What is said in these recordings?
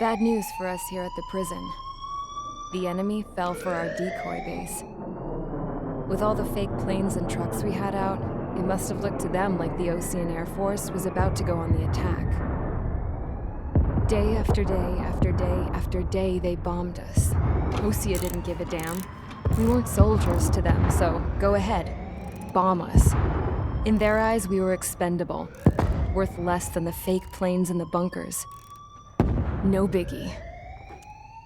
Bad news for us here at the prison. The enemy fell for our decoy base. With all the fake planes and trucks we had out, it must have looked to them like the Ocean Air Force was about to go on the attack. Day after day after day after day, they bombed us. Osea didn't give a damn. We weren't soldiers to them, so go ahead. Bomb us. In their eyes, we were expendable. Worth less than the fake planes in the bunkers. No biggie.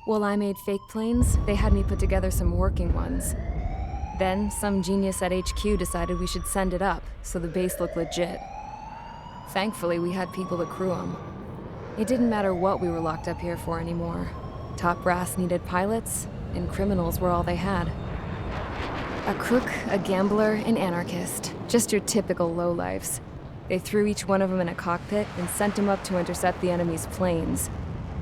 While I made fake planes, they had me put together some working ones. Then, some genius at HQ decided we should send it up, so the base looked legit. Thankfully, we had people to crew them. It didn't matter what we were locked up here for anymore. Top brass needed pilots, and criminals were all they had. A crook, a gambler, an anarchist. Just your typical lowlifes. They threw each one of them in a cockpit and sent them up to intercept the enemy's planes.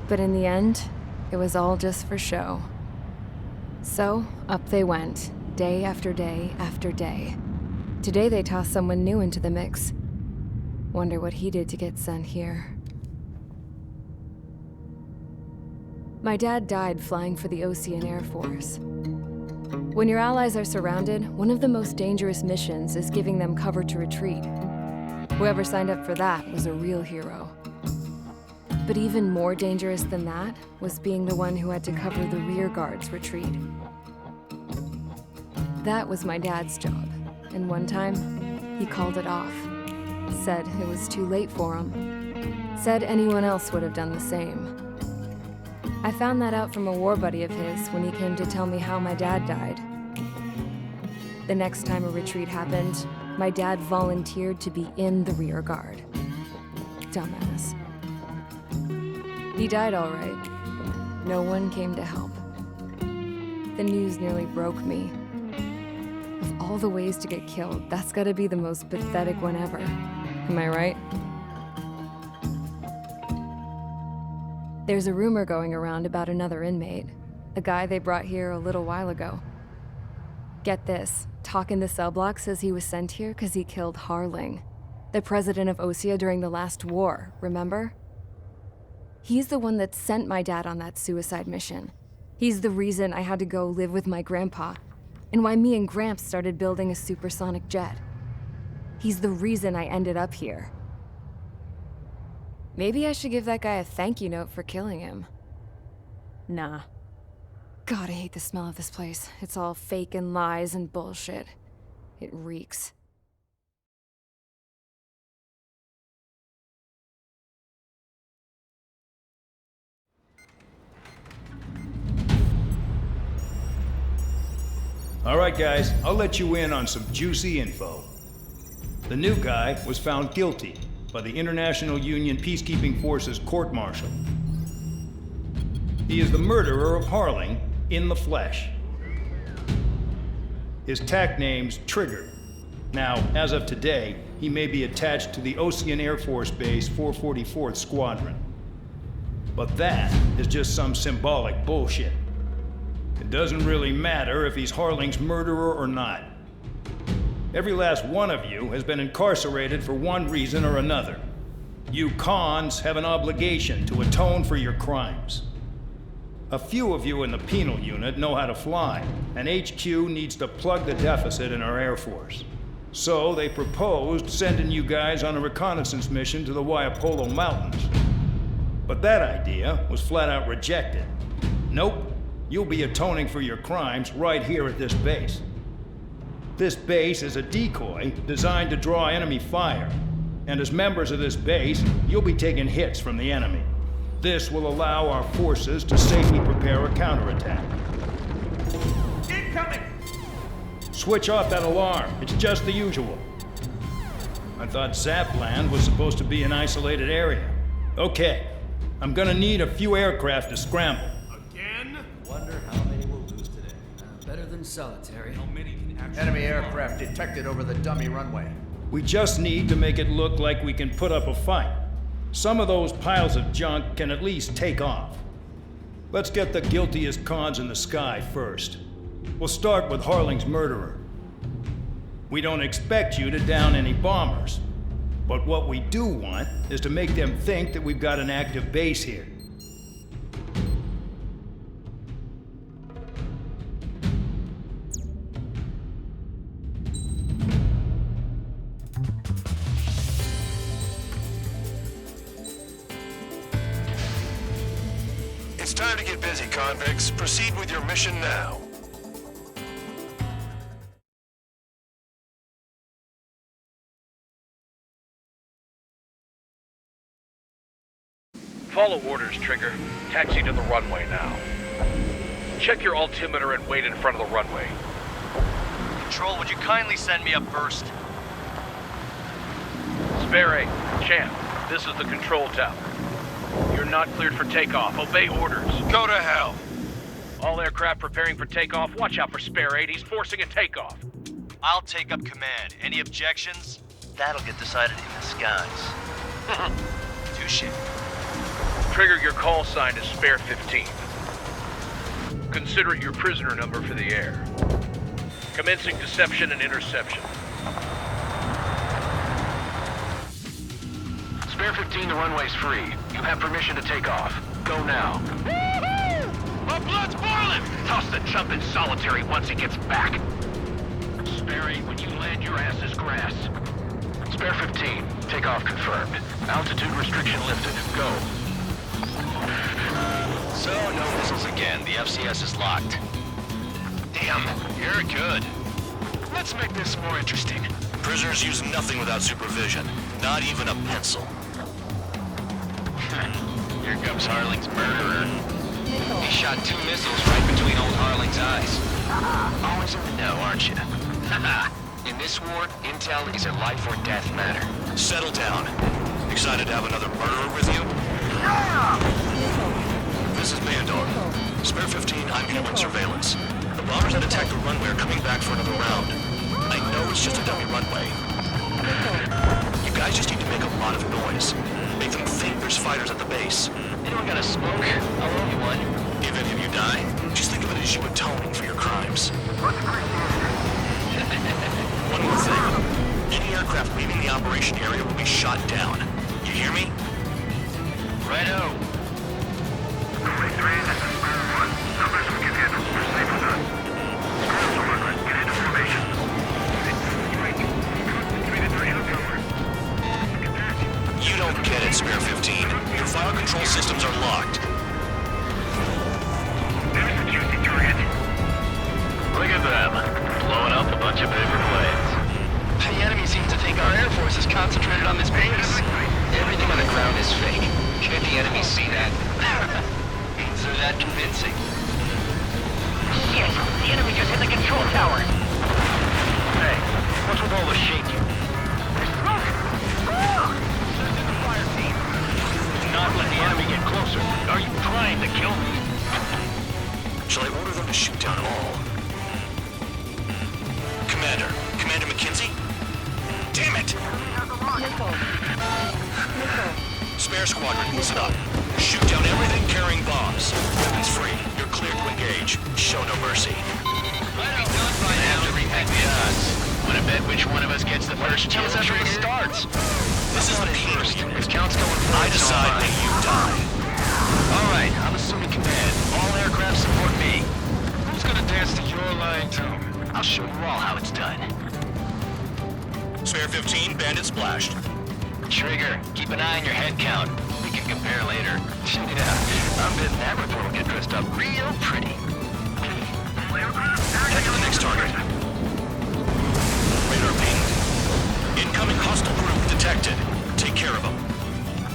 But in the end, it was all just for show. So, up they went, day after day after day. Today they tossed someone new into the mix. Wonder what he did to get sent here. My dad died flying for the Ocean Air Force. When your allies are surrounded, one of the most dangerous missions is giving them cover to retreat. Whoever signed up for that was a real hero. But even more dangerous than that was being the one who had to cover the rear guard's retreat. That was my dad's job, and one time, he called it off. Said it was too late for him. Said anyone else would have done the same. I found that out from a war buddy of his when he came to tell me how my dad died. The next time a retreat happened, my dad volunteered to be in the rear guard. Dumbass. He died all right. No one came to help. The news nearly broke me. Of all the ways to get killed, that's gotta be the most pathetic one ever. Am I right? There's a rumor going around about another inmate. A guy they brought here a little while ago. Get this, Talk in the cell block says he was sent here because he killed Harling, the president of Osea during the last war, remember? He's the one that sent my dad on that suicide mission. He's the reason I had to go live with my grandpa, and why me and Gramps started building a supersonic jet. He's the reason I ended up here. Maybe I should give that guy a thank you note for killing him. Nah. God, I hate the smell of this place. It's all fake and lies and bullshit. It reeks. All right, guys, I'll let you in on some juicy info. The new guy was found guilty by the International Union Peacekeeping Forces court-martial. He is the murderer of Harling in the flesh. His TAC name's Trigger. Now, as of today, he may be attached to the Ocean Air Force Base 444th Squadron. But that is just some symbolic bullshit. It doesn't really matter if he's Harling's murderer or not. Every last one of you has been incarcerated for one reason or another. You cons have an obligation to atone for your crimes. A few of you in the penal unit know how to fly, and HQ needs to plug the deficit in our Air Force. So they proposed sending you guys on a reconnaissance mission to the Waiapolo Mountains. But that idea was flat out rejected. Nope. You'll be atoning for your crimes right here at this base. This base is a decoy designed to draw enemy fire. And as members of this base, you'll be taking hits from the enemy. This will allow our forces to safely prepare a counterattack. Incoming! Switch off that alarm. It's just the usual. I thought Zapland was supposed to be an isolated area. Okay, I'm gonna need a few aircraft to scramble. Again? Wonder how many we'll lose today. Better than solitary. How many can actually... Enemy aircraft detected over the dummy runway. We just need to make it look like we can put up a fight. Some of those piles of junk can at least take off. Let's get the guiltiest cons in the sky first. We'll start with Harling's murderer. We don't expect you to down any bombers. But what we do want is to make them think that we've got an active base here. Prepare to get busy, convicts. Proceed with your mission now. Follow orders, Trigger. Taxi to the runway now. Check your altimeter and wait in front of the runway. Control, would you kindly send me up first? Spare 8, Champ, this is the control tower. You're not cleared for takeoff. Obey orders. Go to hell. All aircraft preparing for takeoff. Watch out for Spare 8. He's forcing a takeoff. I'll take up command. Any objections? That'll get decided in the skies. Touche. Trigger, your call sign is Spare 15. Consider it your prisoner number for the air. Commencing deception and interception. Spare 15, the runway's free. You have permission to take off. Go now. My blood's boiling! Toss the chump in solitary once he gets back. Spare 8, when you land, your ass is grass. Spare 15, takeoff confirmed. Altitude restriction lifted. Go. So, no missiles again. The FCS is locked. Damn, you're good. Let's make this more interesting. Prisoners use nothing without supervision. Not even a pencil. Here comes Harling's murderer. He shot 2 missiles right between old Harling's eyes. Always in the know, aren't you? In this war, intel is a life or death matter. Settle down. Excited to have another murderer with you? This is Bandor. Spare 15, I'm here with surveillance. The bombers that attacked the runway are coming back for another round. I know it's just a dummy runway. You guys just need to make a lot of noise. Make them think there's fighters at the base. Anyone got a smoke? I'll roll you one. If any of you die, just think of it as you atoning for your crimes. One more thing. Any aircraft leaving the operation area will be shot down. You hear me? Righto. You don't get it, Spare 15. Your fire control systems are locked. There's a juicy target. Look at them. Blowing up a bunch of paper planes. The enemy seems to think our Air Force is concentrated on this base. Everything on the ground is fake. Can't the enemy see that? Is it that convincing? Shit! The enemy just hit the control tower! Hey, what's with all the shaking? There's smoke! Send in the fire team. Do not let the enemy get closer. Are you trying to kill me? Shall I order them to shoot down all? Commander McKenzie? Damn it! Spare squadron, listen up. Shoot down everything carrying bombs. Weapons free. You're cleared to engage. Show no mercy. Might be done by now. Have to repeat us. Wanna bet which one of us gets the first kill after it starts? This is the first. His count's going for I decide when you die. Alright, I'm assuming command. All aircraft support me. Who's gonna dance to your line tune? I'll show you all how it's done. Spare 15, bandit splashed. Trigger, keep an eye on your head count. We can compare later. Yeah, I'm betting that report will get dressed up real pretty. Head to the next target. Radar pinged. Incoming hostile group detected. Take care of them.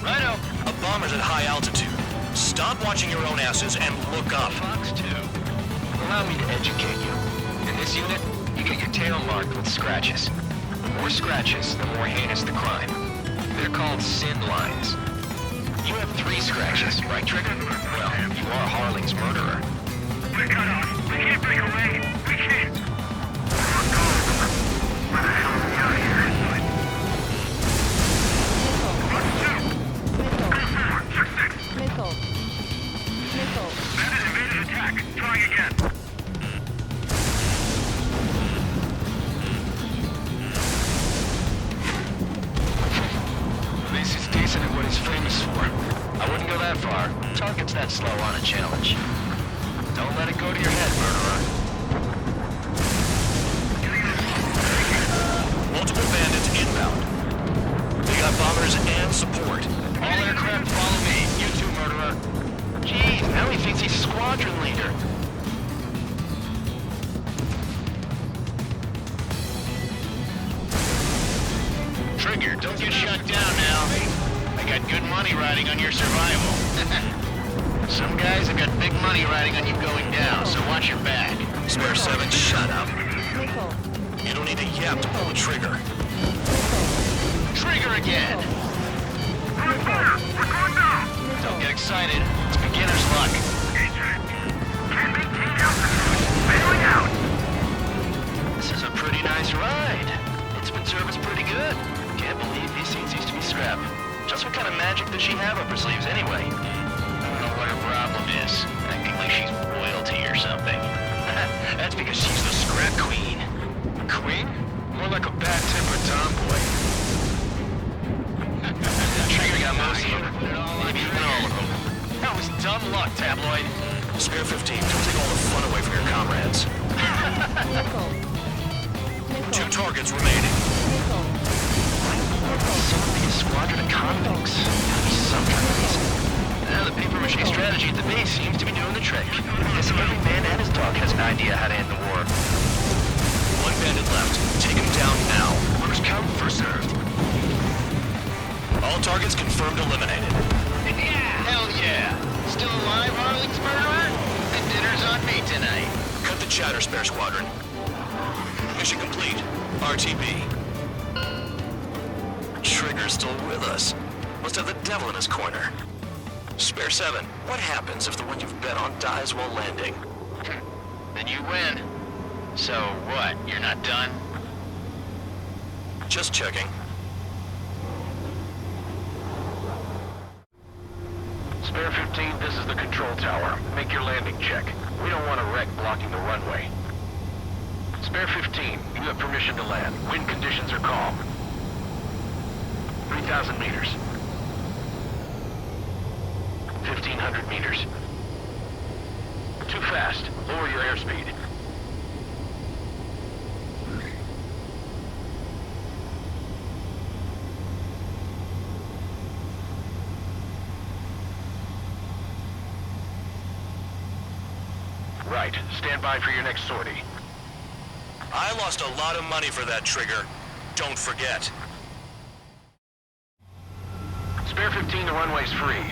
Righto. A bomber's at high altitude. Stop watching your own asses and look up. Fox 2. Allow me to educate you. In this unit, you get your tail marked with scratches. The more scratches, the more heinous the crime. They're called sin lines. You have 3 scratches, right, Trigger? Well, you are Harling's murderer. We're cut off. We can't break away. We can't. Where the hell are we out here? Bandit invaded attack. Trying again. This is decent at what he's famous for. I wouldn't go that far. Target's that slow on a challenge. Don't let it go to your head, murderer. Multiple bandits inbound. They got bombers and support. All aircraft follow me. You too, murderer. Jeez, now he thinks he's betting on your survival. Some guys have got big money riding on you going down, so watch your back. Spare 7, shut up. You don't need a yap to pull the trigger. Trigger again! Don't get excited. It's beginner's luck. This is a pretty nice ride. Instrument service pretty good. Can't believe these seats used to be scrap. Just what kind of magic does she have up her sleeves anyway? I don't know what her problem is. Acting like she's royalty or something. That's because she's the scrap queen. Queen? More like a bad-tempered tomboy. Trigger got most of them. Maybe even all of them. That was dumb luck, tabloid. Spare 15, don't take all the fun away from your comrades. 2 targets remaining. So would be a squadron of convicts. Some kind of reason. Now the paper-mache strategy at the base seems to be doing the trick. Guess every man and his dog has an idea how to end the war. 1 bandit left. Take him down now. First come, first served. All targets confirmed eliminated. Yeah! Hell yeah! Still alive, Harling's murderer? And dinner's on me tonight. Cut the chatter, Spare Squadron. Mission complete. RTB. Trigger's still with us. Must have the devil in his corner. Spare 7, what happens if the one you've bet on dies while landing? Then you win. So what, you're not done? Just checking. Spare 15, this is the control tower. Make your landing check. We don't want a wreck blocking the runway. Spare 15, you have permission to land. Wind conditions are calm. 3,000 meters. 1,500 meters. Too fast. Lower your airspeed. Right. Stand by for your next sortie. I lost a lot of money for that trigger. Don't forget. Spare 15, the runway's free.